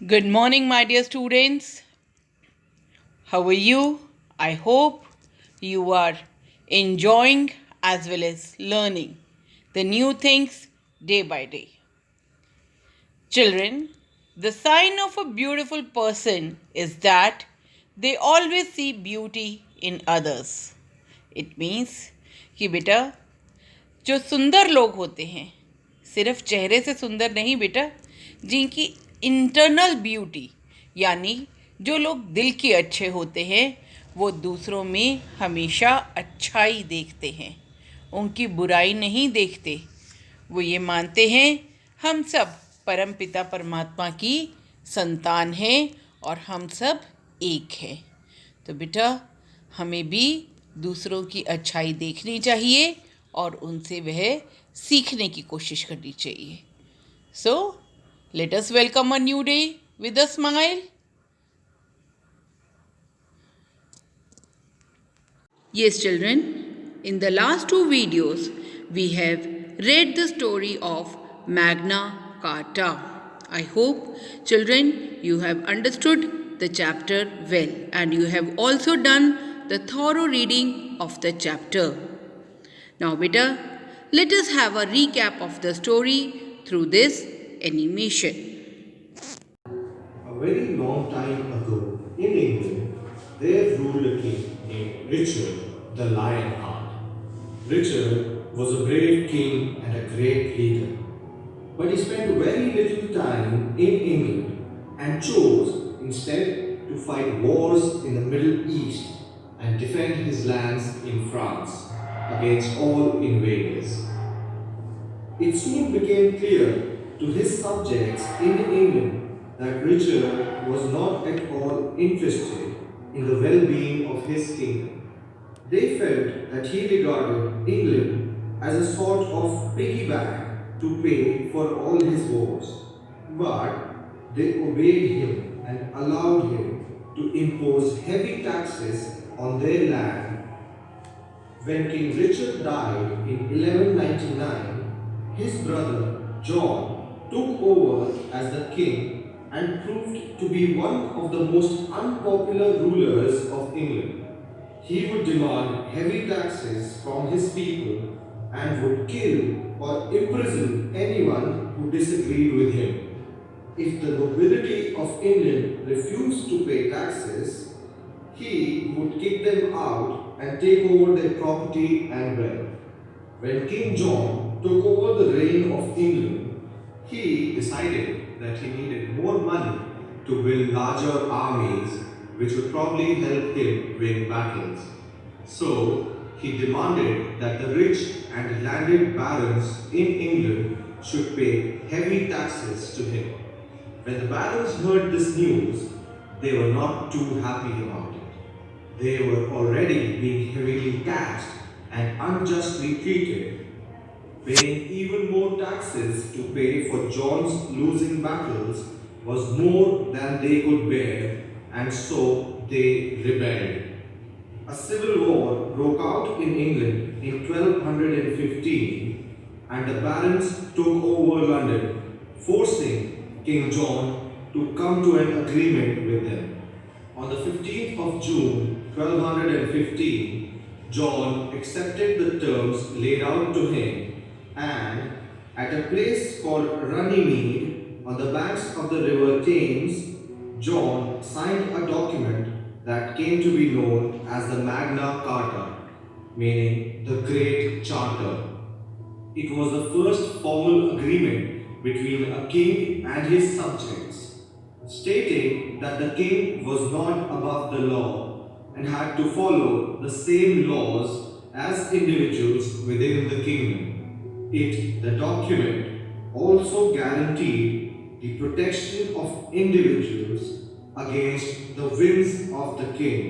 Good morning, my dear students. How are you? I hope you are enjoying as well as learning the new things day by day. Children, the sign of a beautiful person is that they always see beauty in others. It means कि बेटा जो सुंदर लोग होते हैं सिर्फ चेहरे से सुंदर नहीं बेटा, जिनकी इंटरनल ब्यूटी यानी जो लोग दिल के अच्छे होते हैं वो दूसरों में हमेशा अच्छाई देखते हैं, उनकी बुराई नहीं देखते। वो ये मानते हैं हम सब परमपिता परमात्मा की संतान हैं और हम सब एक हैं। तो बेटा हमें भी दूसरों की अच्छाई देखनी चाहिए और उनसे वह सीखने की कोशिश करनी चाहिए। So let us welcome a new day with a smile. Yes, children, in the last two videos, we have read the story of Magna Carta. I hope, children, you have understood the chapter well and you have also done the thorough reading of the chapter. Now, beta, let us have a recap of the story through this animation. A very long time ago in England, there ruled a king named Richard the Lionheart. Richard was a brave king and a great leader, but he spent very little time in England and chose instead to fight wars in the Middle East and defend his lands in France against all invaders. It soon became clear to his subjects in England that Richard was not at all interested in the well being of his kingdom. They felt that he regarded England as a sort of piggy bank to pay for all his wars. But they obeyed him and allowed him to impose heavy taxes on their land. When King Richard died in 1199, his brother John took over as the king and proved to be one of the most unpopular rulers of England. He would demand heavy taxes from his people and would kill or imprison anyone who disagreed with him. If the nobility of England refused to pay taxes, he would kick them out and take over their property and wealth. When King John took over the reign of England, he decided that he needed more money to build larger armies, which would probably help him win battles. So, he demanded that the rich and landed barons in England should pay heavy taxes to him. When the barons heard this news, they were not too happy about it. They were already being heavily taxed and unjustly treated, paying even more taxes to pay for John's losing battles was more than they could bear, and so they rebelled. A civil war broke out in England in 1215, and the barons took over London, forcing King John to come to an agreement with them. On the 15th of June 1215, John accepted the terms laid out to him, and at a place called Runnymede on the banks of the river Thames, John signed a document that came to be known as the Magna Carta, meaning the Great Charter. It was the first formal agreement between a king and his subjects, stating that the king was not above the law and had to follow the same laws as individuals within the kingdom. The document, also guaranteed the protection of individuals against the whims of the king.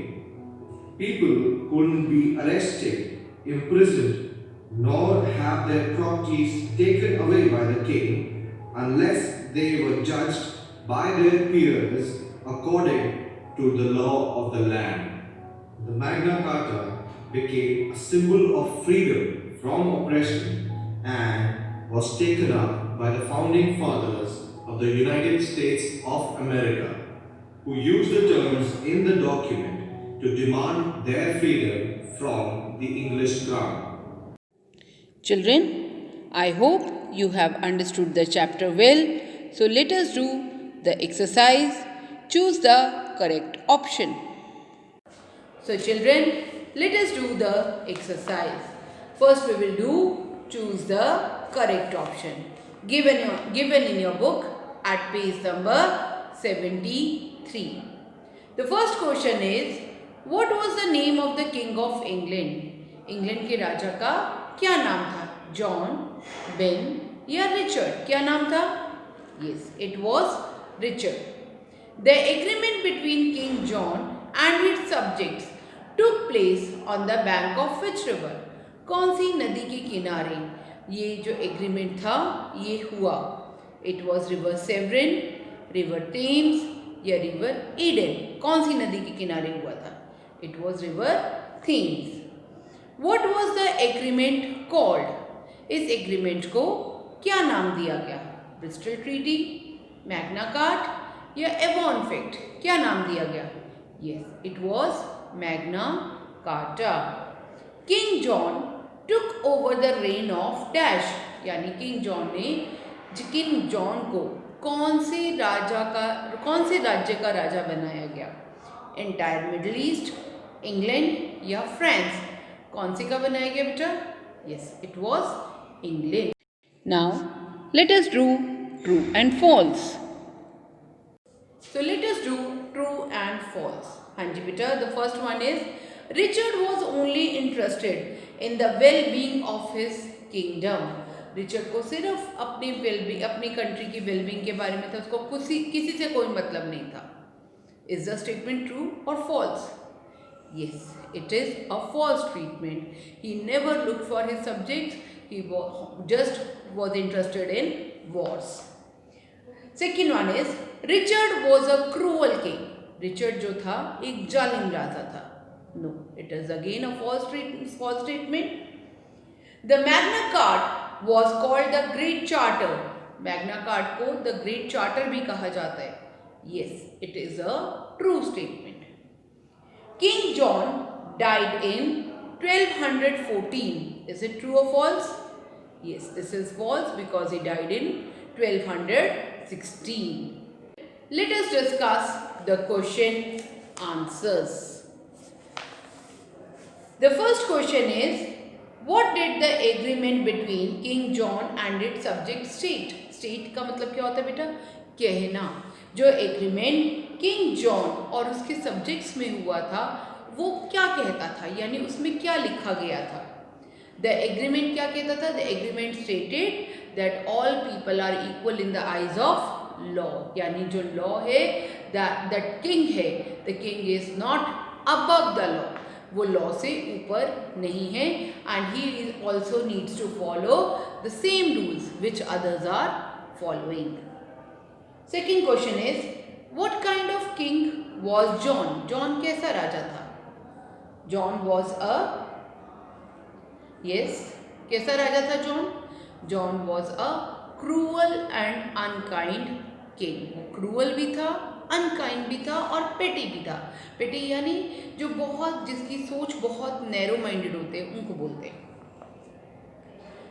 People couldn't be arrested, imprisoned, nor have their properties taken away by the king unless they were judged by their peers according to the law of the land. The Magna Carta became a symbol of freedom from oppression and was taken up by the founding fathers of the United States of of America, who used the terms in the document to demand their freedom from the English crown. Children, I hope you have understood the chapter well. So let us do the exercise. Choose the correct option. So children, let us do the exercise. First we will do choose the correct option. Given in your book at page number 73. The first question is, what was the name of the king of England? England के राजा का क्या नाम था? John, Ben या Richard? क्या नाम था? Yes, it was Richard. The agreement between King John and its subjects took place on the bank of which river? कौन सी नदी के किनारे ये जो एग्रीमेंट था ये हुआ? It was river Severn, river Thames या river Eden? कौन सी नदी के किनारे हुआ था? It was river Thames. What was the agreement called? इस एग्रीमेंट को क्या नाम दिया गया? ब्रिस्टल ट्रीटी, मैग्ना कार्ट या एवॉन फैक्ट? क्या नाम दिया गया? Yes, it was Magna Carta. King John took over the reign of dash, यानी किंग जॉन ने किंग जॉन को कौन से राज्य का राजा बनाया गया? एंटायर मिडिल ईस्ट, इंग्लैंड या फ्रांस? कौन से का बनाया गया बेटा? Yes, it was England. Now let us do true and false. So let us do true and false. हाँ जी बेटा, the first one is Richard was only interested in the well-being of his kingdom. Richard को सिर्फ अपनी country की wellbeing के बारे में था, उसको किसी से कोई मतलब नहीं था. Is the statement true or false? Yes, it is a false statement. He never looked for his subjects. He just was interested in wars. Second one is Richard was a cruel king. Richard जो था एक जालिम राजा था. No, it is again a false statement. The Magna Carta was called the Great Charter. Magna Carta को the Great Charter भी कहा जाता है. Yes, it is a true statement. King John died in 1214. Is it true or false? Yes, this is false because he died in 1216. Let us discuss the question answers. The first question is, what did the agreement between King John and its subjects state? State का मतलब क्या होता है बेटा? कहना. जो agreement king John और उसके सब्जेक्ट्स में हुआ था वो क्या कहता था, यानी उसमें क्या लिखा गया था? द एग्रीमेंट क्या कहता था? The agreement stated that all people are equal in the eyes of law, यानी जो लॉ है दैट किंग है, the king is not above the law, वो लॉ से ऊपर नहीं है, and he also needs to follow the same rules which others are following. Second question is, what kind of king was John? John कैसा राजा था? John was a कैसा राजा था John? John was a cruel and unkind king. वो cruel भी था, unkind भी था और petty भी था. petty यानी जो जिसकी सोच बहुत narrow minded होते हैं उनको बोलते हैं.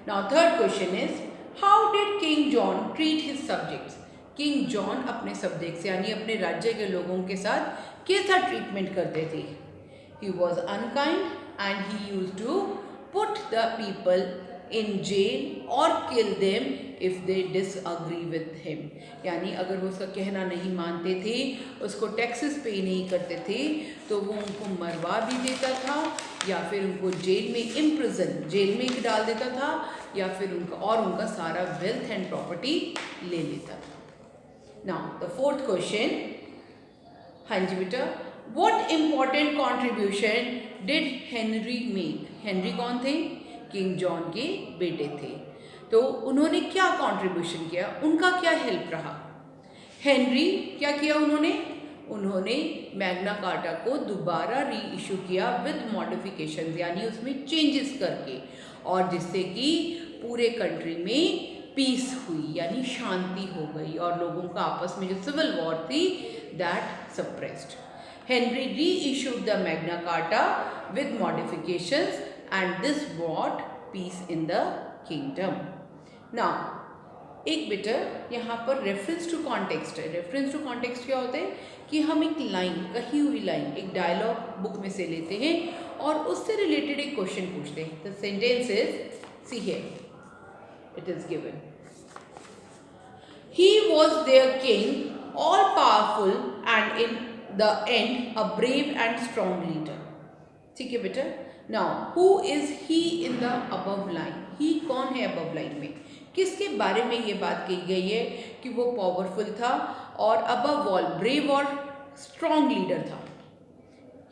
Now third question is, how did King John treat his subjects? King John अपने सब्जेक्ट्स यानी अपने राज्य के लोगों के साथ कैसा ट्रीटमेंट करते थे? He was unkind and he use to put the people in jail और kill them if they disagree with him. यानी अगर वो उसका कहना नहीं मानते थे, उसको टैक्सेस पे नहीं करते थे, तो वो उनको मरवा भी देता था या फिर उनको जेल में जेल में डाल देता था, या फिर उनका सारा वेल्थ एंड प्रॉपर्टी ले लेता था. Now the fourth question, हाँ जी बेटा, what important contribution did Henry make? Henry कौन थे? किंग जॉन के बेटे थे. तो उन्होंने क्या कंट्रीब्यूशन किया, उनका क्या हेल्प रहा? हेनरी क्या किया उन्होंने मैग्ना कार्टा को दोबारा री इशू किया विद मॉडिफिकेशन, यानी उसमें चेंजेस करके, और जिससे कि पूरे कंट्री में पीस हुई, यानी शांति हो गई और लोगों का आपस में जो सिविल वॉर थी that suppressed. Henry reissued the Magna Carta with modifications and this brought peace in the kingdom. Now, एक बेटा यहाँ पर रेफरेंस टू कॉन्टेक्स्ट है. रेफरेंस टू कॉन्टेक्स्ट क्या होता है कि हम एक लाइन, कही हुई लाइन, एक डायलॉग बुक में से लेते हैं और उससे रिलेटेड एक क्वेश्चन पूछते हैं. The sentence is, see here, it is given, he was their king, all powerful and in the end a brave and strong leader. ठीक है बेटा. Now who is he in the above line? He कौन है above line में? किसके बारे में ये बात कही गई है कि वो पावरफुल था और above all brave और strong leader था.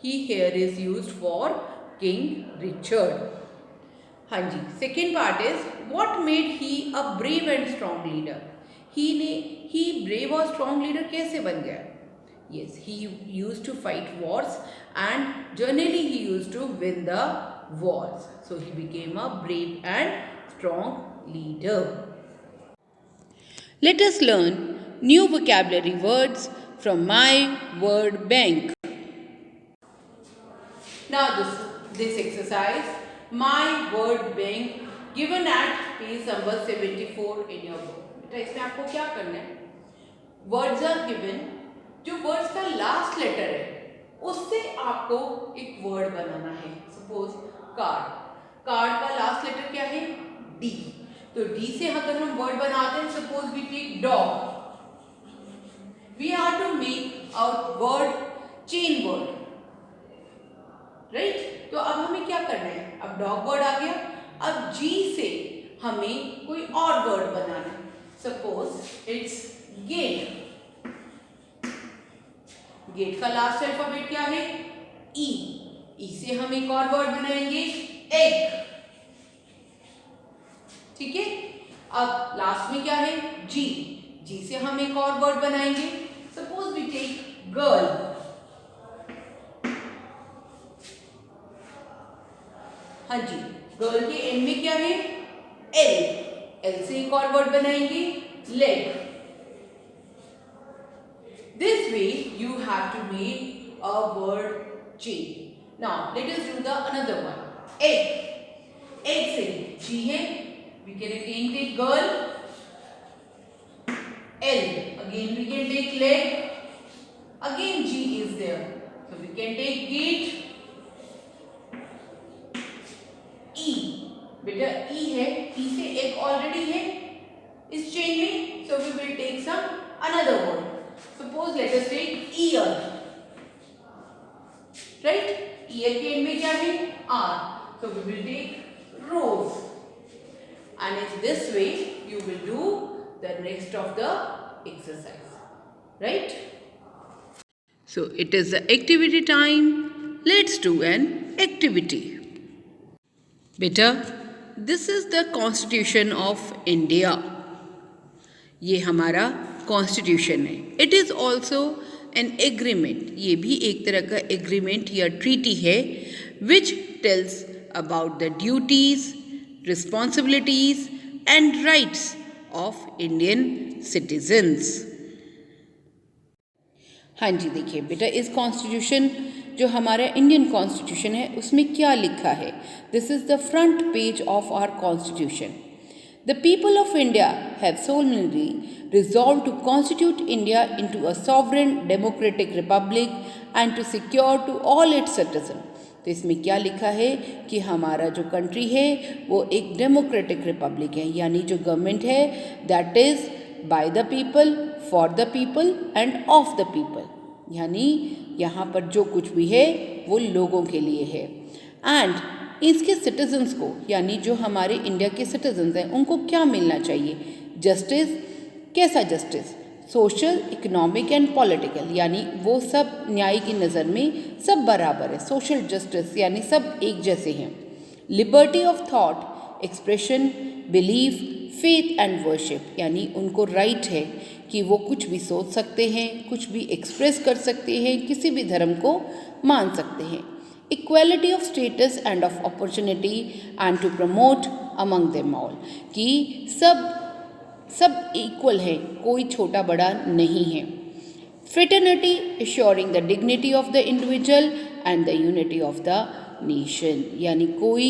He here is used for King Richard. हाँ जी. Second part is, what made he a brave and strong leader? he brave और strong leader कैसे बन गया? Yes, he used to fight wars and generally he used to win the wars. So he became a brave and strong leader. Let us learn new vocabulary words from my word bank. Now this exercise, my word bank, given at page number 74 in your book. इसमें आपको क्या करना है? Words are given, जो words का last letter है उससे आपको एक वर्ड बनाना है. सपोज कार्ड, कार्ड का लास्ट लेटर क्या है? डी. तो डी से अगर हम वर्ड बनाते हैं, suppose we take dog, we have to make a word chain word, right? तो अब हमें क्या करना है? अब डॉग वर्ड आ गया, अब जी से हमें कोई और वर्ड बनाना है. Suppose it's get. गेट का लास्ट अल्फाबेट क्या है? ई. ई से हम एक और वर्ड बनाएंगे, एग. ठीक है. अब लास्ट में क्या है? जी. जी से हम एक और वर्ड बनाएंगे. Suppose we take girl. हाँ जी. गर्ल के एंड में क्या है? एल. एल से एक और वर्ड बनाएंगे, leg. This way you have to make a word chain. Now let us do the another one. Egg. Egg से G है, we can again take girl. L. Again we can take leg. Again G is there, so we can take gate. E. बेटा E है, E से एक already है इस chain में, so we will take some another word. Suppose let us take ear, right? Ear के end में क्या है? R, so we will take rose. And in this way you will do the rest of the exercise, right? So it is the activity time. Let's do an activity. बेटा, this is the Constitution of India. ये हमारा constitution है. It is also an agreement. ये भी एक तरह का agreement या ट्रीटी है which tells about the duties, responsibilities and rights of Indian citizens. हाँ जी. देखिए बेटा, इस कॉन्स्टिट्यूशन, जो हमारा इंडियन कॉन्स्टिट्यूशन है, उसमें क्या लिखा है? This is the front page of our constitution. The people of India have solemnly resolved to constitute India into a sovereign democratic republic and to secure to all its citizens. तो इसमें क्या लिखा है कि हमारा जो कंट्री है वो एक डेमोक्रेटिक रिपब्लिक है, यानी जो गवर्नमेंट है that is by the people, for the people end of the people. यानी यहाँ पर जो कुछ भी है वो लोगों के लिए है. एंड इसके सिटीजन्स को, यानी जो हमारे इंडिया के सिटीजन्स हैं, उनको क्या मिलना चाहिए? जस्टिस. कैसा justice? Social, economic and political, यानी वो सब न्याय की नज़र में सब बराबर है. सोशल जस्टिस यानी सब एक जैसे हैं. Liberty of thought, expression, belief, faith and worship, यानी उनको राइट है कि वो कुछ भी सोच सकते हैं, कुछ भी एक्सप्रेस कर सकते हैं, किसी भी धर्म को मान सकते हैं. Equality of status and of opportunity and to promote among them all, कि सब सब इक्वल है, कोई छोटा बड़ा नहीं है। Fraternity assuring the dignity of the individual and the unity of the nation, यानी कोई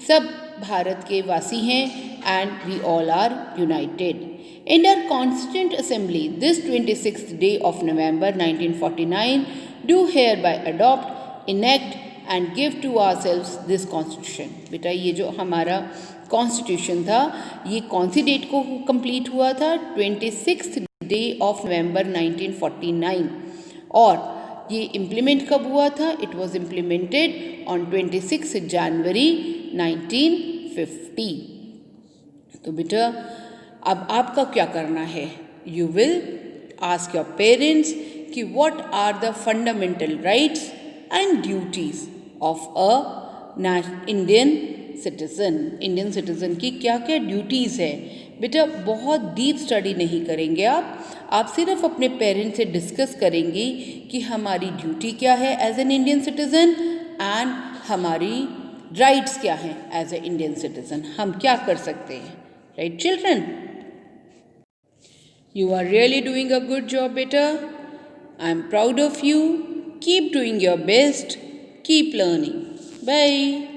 सब भारत के वासी हैं and we all are united. In our Constituent Assembly, this 26th day of November 1949, do hereby adopt, enact and give to ourselves this Constitution. बेटा ये जो हमारा Constitution था, ये कौन सी डेट को कंप्लीट हुआ था? 26th day of November 1949। और ये इम्प्लीमेंट कब हुआ था? It was implemented on 26 January 1950। तो बेटा अब आपका क्या करना है? You will ask your parents कि what are the fundamental rights and duties of a Indian citizen. Indian citizen की क्या क्या ड्यूटीज़ है? बेटा बहुत डीप स्टडी नहीं करेंगे आप सिर्फ अपने पेरेंट्स से डिस्कस करेंगी कि हमारी ड्यूटी क्या है as an Indian citizen and हमारी राइट्स क्या हैं एज ए इंडियन सिटीजन, हम क्या कर सकते हैं। Right children? You are really doing a good job, beta. I am proud of you. Keep doing your best. Keep learning. Bye.